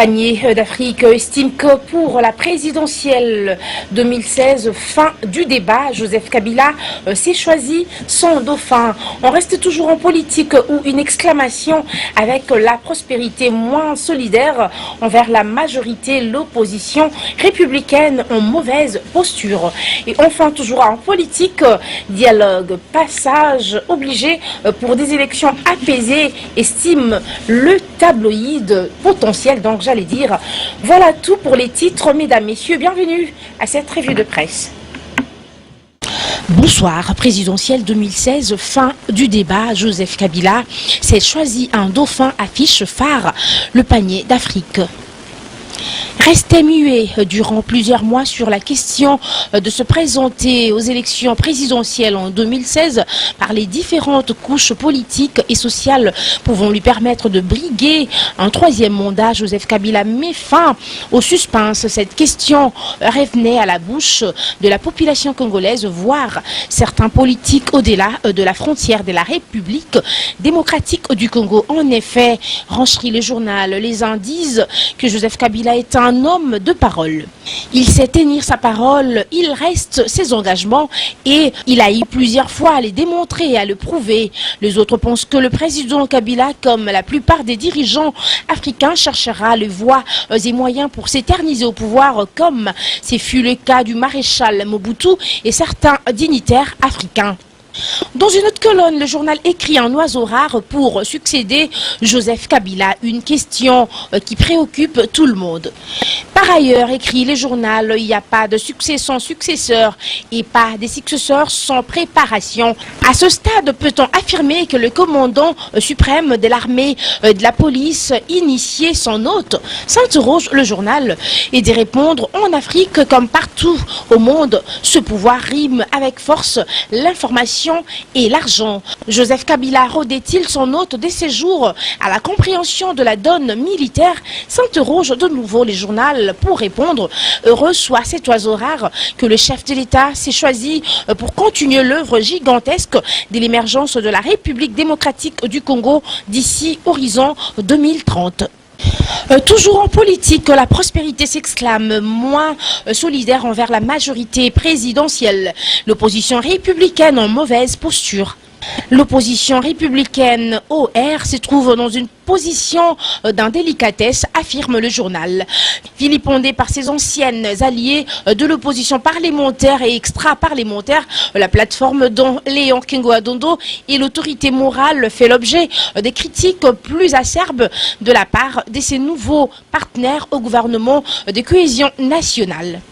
panier d'Afrique estime que pour la présidentielle 2016, fin du débat, Joseph Kabila s'est choisi son dauphin. On reste toujours en politique où une exclamation avec la prospérité moins solidaire envers la majorité, l'opposition républicaine en mauvaise posture. Et enfin, toujours en politique, dialogue, passage obligé pour des élections apaisées, estime le tabloïd potentiel. Donc j'allais dire, voilà tout pour les titres, mesdames, messieurs, bienvenue à cette revue de presse. Bonsoir, présidentielle 2016, fin du débat, Joseph Kabila s'est choisi un dauphin, affiche phare, le panier d'Afrique. Restait muet durant plusieurs mois sur la question de se présenter aux élections présidentielles en 2016 par les différentes couches politiques et sociales pouvant lui permettre de briguer un troisième mandat. Joseph Kabila met fin au suspense. Cette question revenait à la bouche de la population congolaise, voire certains politiques au-delà de la frontière de la République démocratique du Congo. En effet, rencherit le journal, les uns disent que Joseph Kabila est un homme de parole. Il sait tenir sa parole, il reste ses engagements et il a eu plusieurs fois à les démontrer et à le prouver. Les autres pensent que le président Kabila, comme la plupart des dirigeants africains, cherchera les voies et moyens pour s'éterniser au pouvoir, comme ce fut le cas du maréchal Mobutu et certains dignitaires africains. Dans une autre colonne, le journal écrit un oiseau rare pour succéder Joseph Kabila, une question qui préoccupe tout le monde. Par ailleurs, écrit le journal, il n'y a pas de succès sans successeur et pas des successeurs sans préparation. À ce stade, peut-on affirmer que le commandant suprême de l'armée de la police initiait son hôte? S'interroge le journal et d'y répondre, en Afrique comme partout au monde, ce pouvoir rime avec force l'information et l'argent. Joseph Kabila rodait-il son hôte de ses jours à la compréhension de la donne militaire? S'interroge de nouveau les journaux pour répondre. Heureux soit cet oiseau rare que le chef de l'État s'est choisi pour continuer l'œuvre gigantesque de l'émergence de la République démocratique du Congo d'ici horizon 2030. Toujours en politique, la prospérité s'exclame, moins solidaire envers la majorité présidentielle. L'opposition républicaine en mauvaise posture. L'opposition républicaine OR se trouve dans une position d'indélicatesse, affirme le journal. Vilipendé par ses anciennes alliées de l'opposition parlementaire et extra-parlementaire, la plateforme dont Léon Kengo-Adondo et l'autorité morale fait l'objet des critiques plus acerbes de la part de ses nouveaux partenaires au gouvernement de cohésion nationale.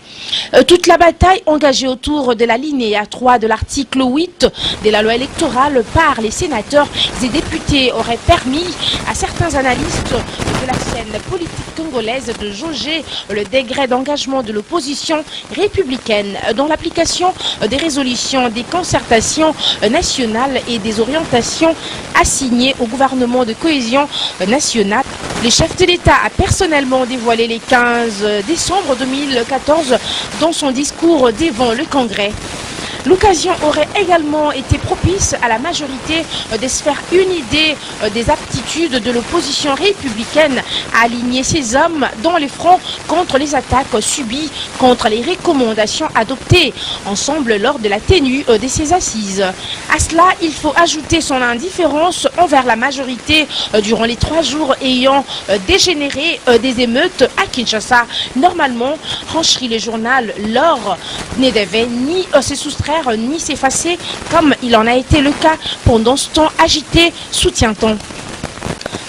Toute la bataille engagée autour de la linéa 3 de l'article 8 de la loi électorale par les sénateurs et députés aurait permis à certains analystes de la scène politique congolaise de jauger le degré d'engagement de l'opposition républicaine dans l'application des résolutions des concertations nationales et des orientations assignées au gouvernement de cohésion nationale. Le chef de l'État a personnellement dévoilé les 15 décembre 2014 dans son discours devant le Congrès. L'occasion aurait également été propice à la majorité de se faire une idée des aptitudes de l'opposition républicaine à aligner ses hommes dans les fronts contre les attaques subies, contre les recommandations adoptées ensemble lors de la tenue de ces assises. À cela, il faut ajouter son indifférence envers la majorité durant les 3 jours ayant dégénéré des émeutes à Kinshasa. Normalement, rencherit le journal, l'or ne devait ni se soustraire ni s'effacer comme il en a été le cas pendant ce temps agité, soutient-on.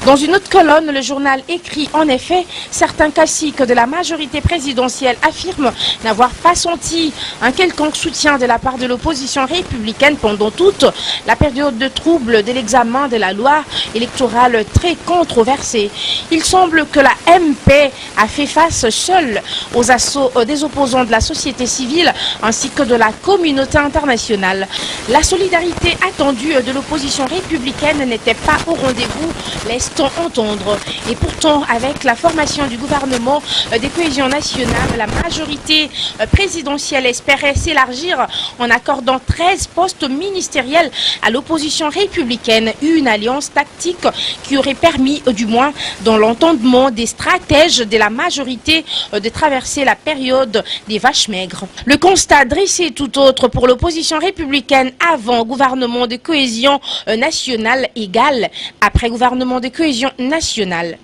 Dans une autre colonne, le journal écrit en effet, certains caciques de la majorité présidentielle affirment n'avoir pas senti un quelconque soutien de la part de l'opposition républicaine pendant toute la période de trouble de l'examen de la loi électorale très controversée. Il semble que la MP a fait face seul aux assauts des opposants de la société civile ainsi que de la communauté internationale. La solidarité attendue de l'opposition républicaine n'était pas au rendez-vous, laisse-t-on entendre. Et pourtant, avec la formation du gouvernement de cohésion nationale, la majorité présidentielle espérait s'élargir en accordant 13 postes ministériels à l'opposition républicaine, une alliance tactique qui aurait permis, du moins dans l'entendement des stratèges de la majorité, de traverser la période des vaches maigres. Le constat dressé est tout autre pour l'opposition républicaine avant gouvernement de cohésion nationale égale après gouvernement de cohésion nationale.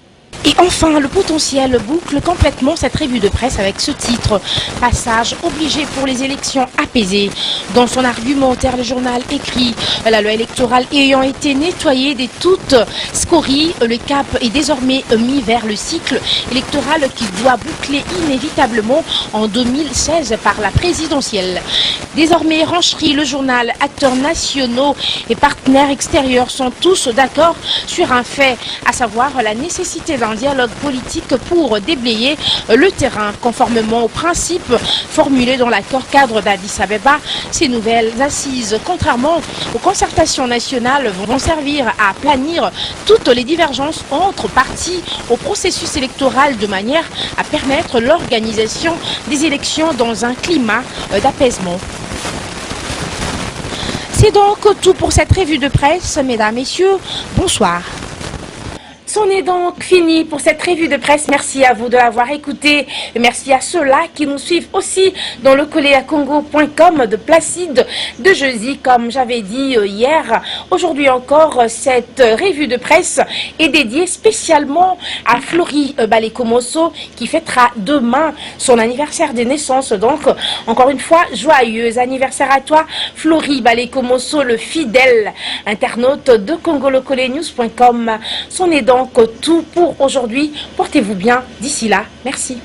Et enfin, le potentiel boucle complètement cette revue de presse avec ce titre « Passage obligé pour les élections apaisées ». Dans son argumentaire, le journal écrit « La loi électorale ayant été nettoyée de toute scorie, le cap est désormais mis vers le cycle électoral qui doit boucler inévitablement en 2016 par la présidentielle ». Désormais, Rancherie, le journal, acteurs nationaux et partenaires extérieurs sont tous d'accord sur un fait, à savoir la nécessité d'un dialogue politique pour déblayer le terrain. Conformément aux principes formulés dans l'accord cadre d'Addis Abeba, ces nouvelles assises, contrairement aux concertations nationales, vont servir à aplanir toutes les divergences entre partis au processus électoral de manière à permettre l'organisation des élections dans un climat d'apaisement. C'est donc tout pour cette revue de presse, mesdames, messieurs, bonsoir. C'en est donc fini pour cette revue de presse. Merci à vous de l'avoir écouté. Merci à ceux-là qui nous suivent aussi dans le coléacongo.com de Placide de Jeudi. Comme j'avais dit hier, aujourd'hui encore, cette revue de presse est dédiée spécialement à Florie Balekomoso qui fêtera demain son anniversaire de naissance. Donc, encore une fois, joyeux anniversaire à toi, Florie Balekomoso, le fidèle internaute de congolocolenews.com. C'en est donc tout pour aujourd'hui. Portez-vous bien d'ici là. Merci.